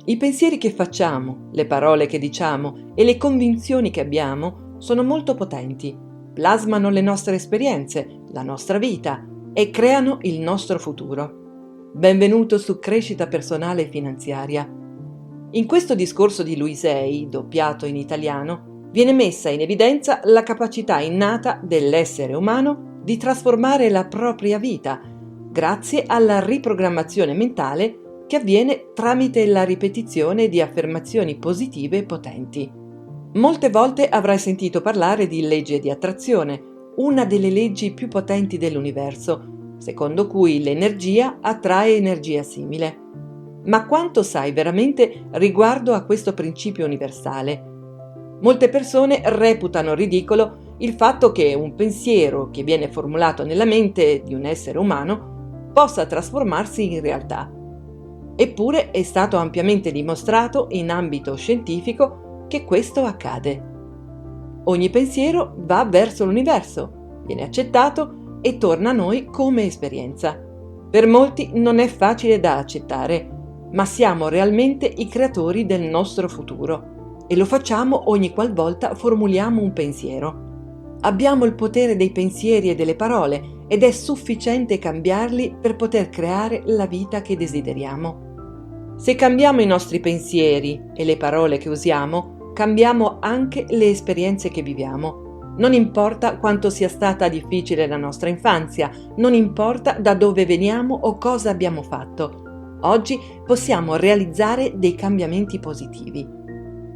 I pensieri che facciamo, le parole che diciamo e le convinzioni che abbiamo sono molto potenti, plasmano le nostre esperienze, la nostra vita e creano il nostro futuro. Benvenuto su Crescita Personale e Finanziaria. In questo discorso di Louise Hay, doppiato in italiano, viene messa in evidenza la capacità innata dell'essere umano di trasformare la propria vita grazie alla riprogrammazione mentale che avviene tramite la ripetizione di affermazioni positive e potenti. Molte volte avrai sentito parlare di legge di attrazione, una delle leggi più potenti dell'universo, secondo cui l'energia attrae energia simile. Ma quanto sai veramente riguardo a questo principio universale? Molte persone reputano ridicolo il fatto che un pensiero che viene formulato nella mente di un essere umano possa trasformarsi in realtà. Eppure è stato ampiamente dimostrato in ambito scientifico che questo accade. Ogni pensiero va verso l'universo, viene accettato e torna a noi come esperienza. Per molti non è facile da accettare, ma siamo realmente i creatori del nostro futuro e lo facciamo ogni qualvolta formuliamo un pensiero. Abbiamo il potere dei pensieri e delle parole ed è sufficiente cambiarli per poter creare la vita che desideriamo. Se cambiamo i nostri pensieri e le parole che usiamo, cambiamo anche le esperienze che viviamo. Non importa quanto sia stata difficile la nostra infanzia, non importa da dove veniamo o cosa abbiamo fatto. Oggi possiamo realizzare dei cambiamenti positivi.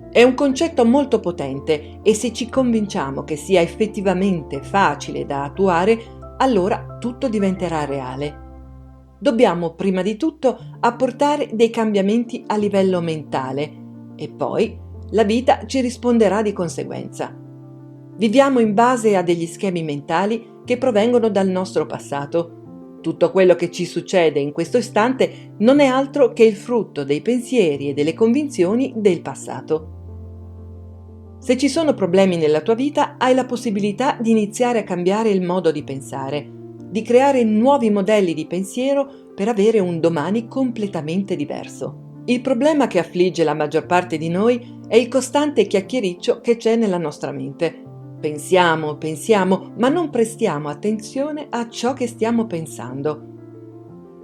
È un concetto molto potente e se ci convinciamo che sia effettivamente facile da attuare, allora tutto diventerà reale. Dobbiamo prima di tutto apportare dei cambiamenti a livello mentale e poi la vita ci risponderà di conseguenza. Viviamo in base a degli schemi mentali che provengono dal nostro passato. Tutto quello che ci succede in questo istante non è altro che il frutto dei pensieri e delle convinzioni del passato. Se ci sono problemi nella tua vita, hai la possibilità di iniziare a cambiare il modo di pensare, di creare nuovi modelli di pensiero per avere un domani completamente diverso. Il problema che affligge la maggior parte di noi è il costante chiacchiericcio che c'è nella nostra mente. Pensiamo, ma non prestiamo attenzione a ciò che stiamo pensando.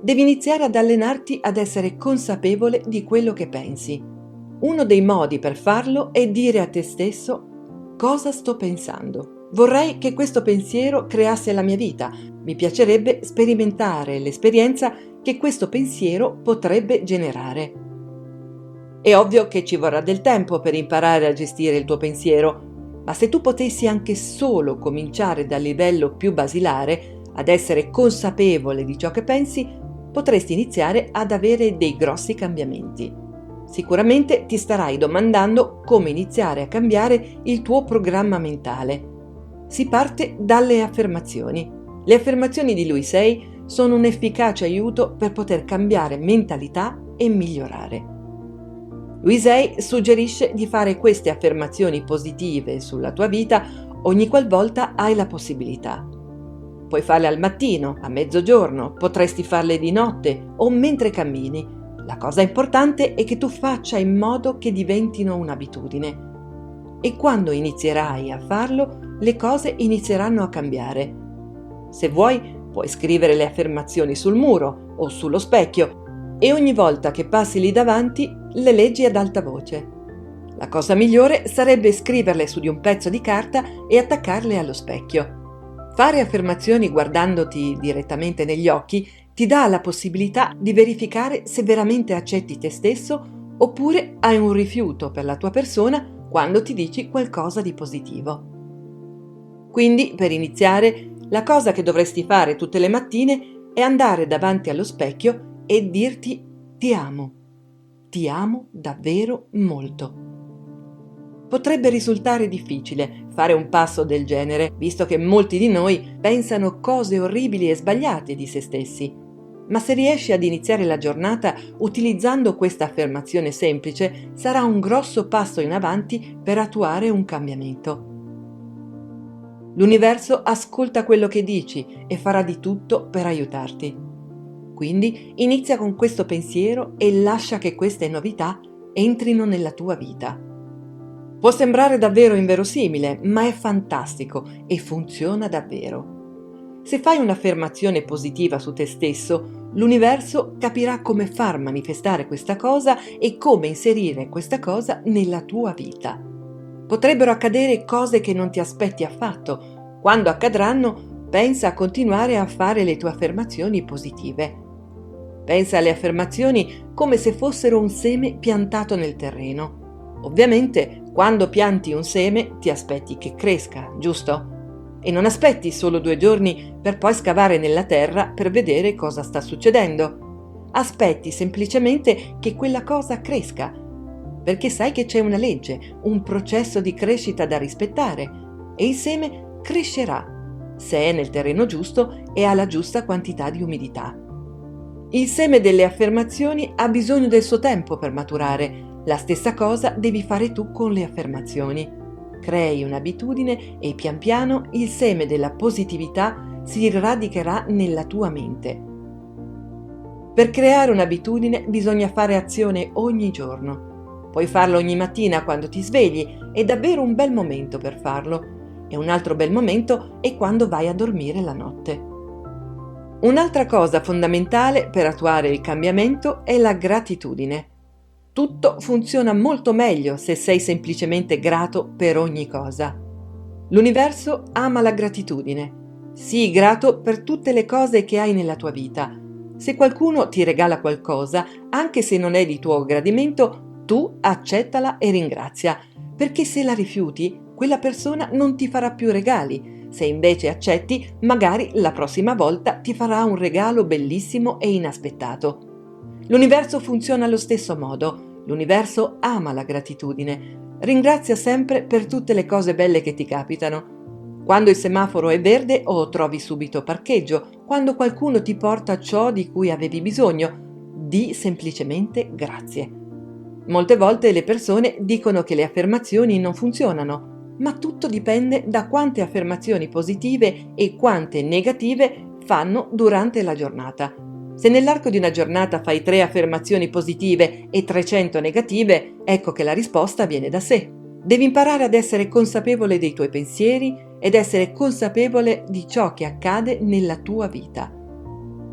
Devi iniziare ad allenarti ad essere consapevole di quello che pensi. Uno dei modi per farlo è dire a te stesso: cosa sto pensando? Vorrei che questo pensiero creasse la mia vita. Mi piacerebbe sperimentare l'esperienza che questo pensiero potrebbe generare. È ovvio che ci vorrà del tempo per imparare a gestire il tuo pensiero, ma se tu potessi anche solo cominciare dal livello più basilare, ad essere consapevole di ciò che pensi, potresti iniziare ad avere dei grossi cambiamenti. Sicuramente ti starai domandando come iniziare a cambiare il tuo programma mentale. Si parte dalle affermazioni. Le affermazioni di Louise Hay sono un efficace aiuto per poter cambiare mentalità e migliorare. Louise Hay suggerisce di fare queste affermazioni positive sulla tua vita ogni qualvolta hai la possibilità. Puoi farle al mattino, a mezzogiorno, potresti farle di notte o mentre cammini. La cosa importante è che tu faccia in modo che diventino un'abitudine. E quando inizierai a farlo, le cose inizieranno a cambiare. Se vuoi, puoi scrivere le affermazioni sul muro o sullo specchio e ogni volta che passi lì davanti le leggi ad alta voce. La cosa migliore sarebbe scriverle su di un pezzo di carta e attaccarle allo specchio. Fare affermazioni guardandoti direttamente negli occhi ti dà la possibilità di verificare se veramente accetti te stesso oppure hai un rifiuto per la tua persona quando ti dici qualcosa di positivo. Quindi, per iniziare, la cosa che dovresti fare tutte le mattine è andare davanti allo specchio e dirti: ti amo davvero molto. Potrebbe risultare difficile fare un passo del genere, visto che molti di noi pensano cose orribili e sbagliate di se stessi. Ma se riesci ad iniziare la giornata utilizzando questa affermazione semplice, sarà un grosso passo in avanti per attuare un cambiamento. L'universo ascolta quello che dici e farà di tutto per aiutarti. Quindi inizia con questo pensiero e lascia che queste novità entrino nella tua vita. Può sembrare davvero inverosimile, ma è fantastico e funziona davvero. Se fai un'affermazione positiva su te stesso, l'universo capirà come far manifestare questa cosa e come inserire questa cosa nella tua vita. Potrebbero accadere cose che non ti aspetti affatto. Quando accadranno, pensa a continuare a fare le tue affermazioni positive. Pensa alle affermazioni come se fossero un seme piantato nel terreno. Ovviamente, quando pianti un seme, ti aspetti che cresca, giusto? E non aspetti solo 2 giorni per poi scavare nella terra per vedere cosa sta succedendo. Aspetti semplicemente che quella cosa cresca, perché sai che c'è una legge, un processo di crescita da rispettare, e il seme crescerà, se è nel terreno giusto e ha la giusta quantità di umidità. Il seme delle affermazioni ha bisogno del suo tempo per maturare. La stessa cosa devi fare tu con le affermazioni. Crei un'abitudine e pian piano il seme della positività si radicherà nella tua mente. Per creare un'abitudine bisogna fare azione ogni giorno. Puoi farlo ogni mattina quando ti svegli, è davvero un bel momento per farlo. E un altro bel momento è quando vai a dormire la notte. Un'altra cosa fondamentale per attuare il cambiamento è la gratitudine. Tutto funziona molto meglio se sei semplicemente grato per ogni cosa. L'universo ama la gratitudine. Sii grato per tutte le cose che hai nella tua vita. Se qualcuno ti regala qualcosa, anche se non è di tuo gradimento, tu accettala e ringrazia, perché se la rifiuti, quella persona non ti farà più regali. Se invece accetti, magari la prossima volta ti farà un regalo bellissimo e inaspettato. L'universo funziona allo stesso modo. L'universo ama la gratitudine. Ringrazia sempre per tutte le cose belle che ti capitano. Quando il semaforo è verde o trovi subito parcheggio, quando qualcuno ti porta ciò di cui avevi bisogno, di semplicemente grazie. Molte volte le persone dicono che le affermazioni non funzionano, ma tutto dipende da quante affermazioni positive e quante negative fanno durante la giornata. Se nell'arco di una giornata fai 3 affermazioni positive e 300 negative, ecco che la risposta viene da sé. Devi imparare ad essere consapevole dei tuoi pensieri ed essere consapevole di ciò che accade nella tua vita.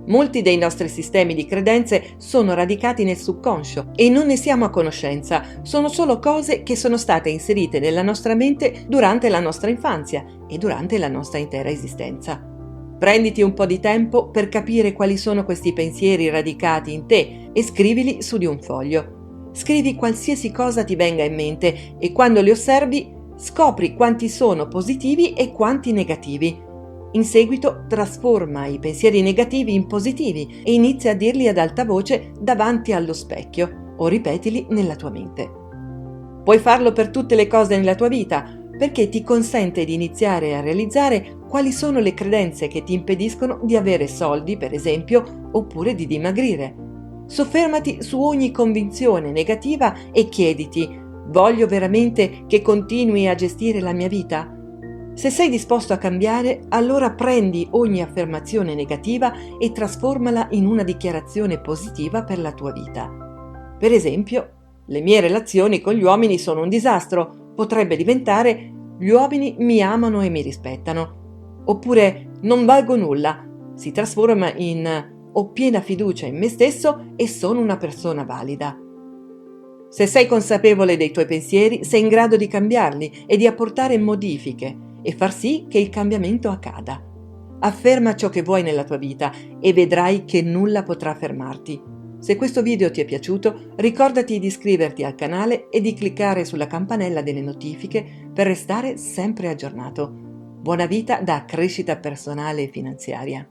Molti dei nostri sistemi di credenze sono radicati nel subconscio e non ne siamo a conoscenza, sono solo cose che sono state inserite nella nostra mente durante la nostra infanzia e durante la nostra intera esistenza. Prenditi un po' di tempo per capire quali sono questi pensieri radicati in te e scrivili su di un foglio. Scrivi qualsiasi cosa ti venga in mente e quando li osservi scopri quanti sono positivi e quanti negativi. In seguito trasforma i pensieri negativi in positivi e inizia a dirli ad alta voce davanti allo specchio o ripetili nella tua mente. Puoi farlo per tutte le cose nella tua vita perché ti consente di iniziare a realizzare quali sono le credenze che ti impediscono di avere soldi, per esempio, oppure di dimagrire. Soffermati su ogni convinzione negativa e chiediti: voglio veramente che continui a gestire la mia vita? Se sei disposto a cambiare, allora prendi ogni affermazione negativa e trasformala in una dichiarazione positiva per la tua vita. Per esempio, le mie relazioni con gli uomini sono un disastro, potrebbe diventare: gli uomini mi amano e mi rispettano. Oppure non valgo nulla, si trasforma in: ho piena fiducia in me stesso e sono una persona valida. Se sei consapevole dei tuoi pensieri, sei in grado di cambiarli e di apportare modifiche e far sì che il cambiamento accada. Afferma ciò che vuoi nella tua vita e vedrai che nulla potrà fermarti. Se questo video ti è piaciuto, ricordati di iscriverti al canale e di cliccare sulla campanella delle notifiche per restare sempre aggiornato. Buona vita da Crescita Personale e Finanziaria.